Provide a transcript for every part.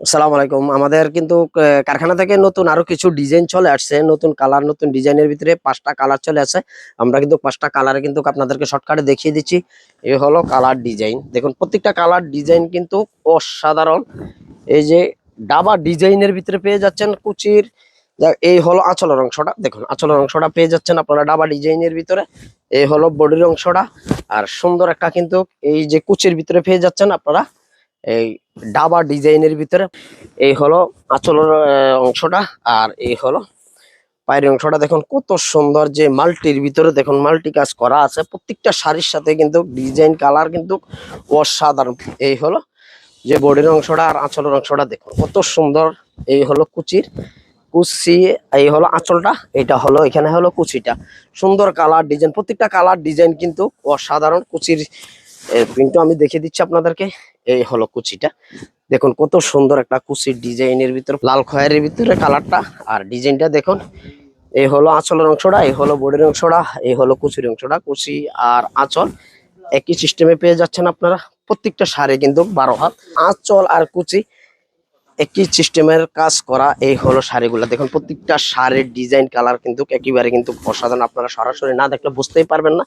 আসসালামু আলাইকুম। আমাদের কিন্তু কারখানা থেকে নতুন আরো কিছু ডিজাইন চলে আসছে। নতুন কালার, নতুন ডিজাইনের ভিতরে ৫ টা কালার চলে আসে। আমরা কিন্তু ৫ টা কালারে কিন্তু আপনাদেরকে শর্টকাটে দেখিয়ে দিচ্ছি। এই হলো কালার ডিজাইন। দেখুন প্রত্যেকটা কালার ডিজাইন কিন্তু অসাধারণ। এই যে ডাবা ডিজাইনের ভিতরে পেয়ে যাচ্ছেন কুচির। এই হলো আঁচলের অংশটা। দেখুন আঁচলের অংশটা পেয়ে যাচ্ছেন আপনারা ডাবা ডিজাইনের ভিতরে। এই হলো বডির অংশটা। আর সুন্দর একটা কিন্তু এই যে কুচির ভিতরে পেয়ে যাচ্ছেন আপনারা এই ডাবা ডিজাইনের ভিতরে। এই হলো আঁচলের অংশটা। আর এই হলো পায়ের অংশটা। দেখুন কত সুন্দর, যে মাল্টির ভিতরে দেখুন মাল্টি কাজ করা আছে। প্রত্যেকটা শাড়ির সাথে কিন্তু ডিজাইন কালার কিন্তু অসাধারণ। এই হলো যে বডির অংশটা আর আঁচলের অংশটা দেখুন কত সুন্দর। এই হলো কুচি, এই হলো আঁচলটা, এটা হলো এখানে হলো কুচিটা। সুন্দর কালার ডিজাইন, প্রত্যেকটা কালার ডিজাইন কিন্তু অসাধারণ। কুচির প্রিন্টও আমি দেখিয়ে দিচ্ছি আপনাদেরকে। এই হলো কুচিটা। দেখুন কত সুন্দর একটা কুচির ডিজাইনের ভিতরে লাল খয়েরির ভিতরে কালারটা। আর ডিজাইনটা দেখুন। এই হলো আঁচলের অংশটা, এই হলো বডির অংশটা, এই হলো কুচির অংশটা। কুচি আর আঁচল একই সিস্টেমে পেয়ে যাচ্ছেন আপনারা। প্রত্যেকটা শাড়ি কিন্তু 12 হাত। আঁচল আর কুচি একই সিস্টেমের কাজ করা। এই হলো শাড়িগুলো। দেখুন প্রত্যেকটা শাড়ির ডিজাইন কালার কিন্তু একেবারে কিন্তু অসাধারণ। আপনারা সরাসরি না দেখলে বুঝতেই পারবেন না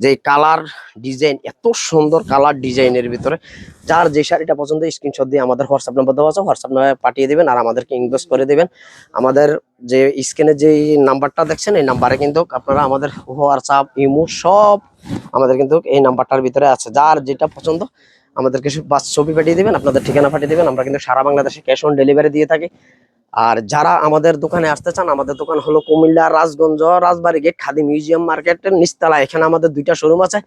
যে কালার ডিজাইন এত সুন্দর। কালার ডিজাইনের ভিতরে যার যে শাড়িটা পছন্দ স্ক্রিনশট দিয়ে আমাদের হোয়াটসঅ্যাপ নাম্বার দেওয়া আছে, হোয়াটসঅ্যাপ নাম্বারে পাঠিয়ে দিবেন আর আমাদেরকে ইনবক্স করে দিবেন। আমাদের যে স্ক্রিনে যে নাম্বারটা দেখছেন এই নাম্বারে কিন্তু আপনারা আমাদের হোয়াটসঅ্যাপ ইমো সব আমাদের কিন্তু এই নাম্বারটার ভিতরে আছে। যার যেটা পছন্দ আমাদেরকে বাস ছবি পাঠিয়ে দিবেন, আপনাদের ঠিকানা পাঠিয়ে দিবেন। আমরা কিন্তু সারা বাংলাদেশে ক্যাশ অন ডেলিভারি দিয়ে থাকি। আর যারা আমাদের দোকানে আসতে চান, আমাদের দোকান হলো কুমিল্লা রাজগঞ্জ রাজবাড়ী গেট খাদি মিউজিয়াম মার্কেটের নিচতলা। এখানে আমাদের 2টা শোরুম আছে।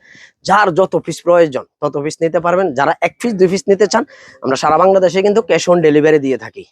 যার যত পিস প্রয়োজন তত পিস নিতে পারবেন। যারা 1 পিস 2 পিস নিতে চান, আমরা সারা বাংলাদেশে কিন্তু ক্যাশ অন ডেলিভারি দিয়ে থাকি।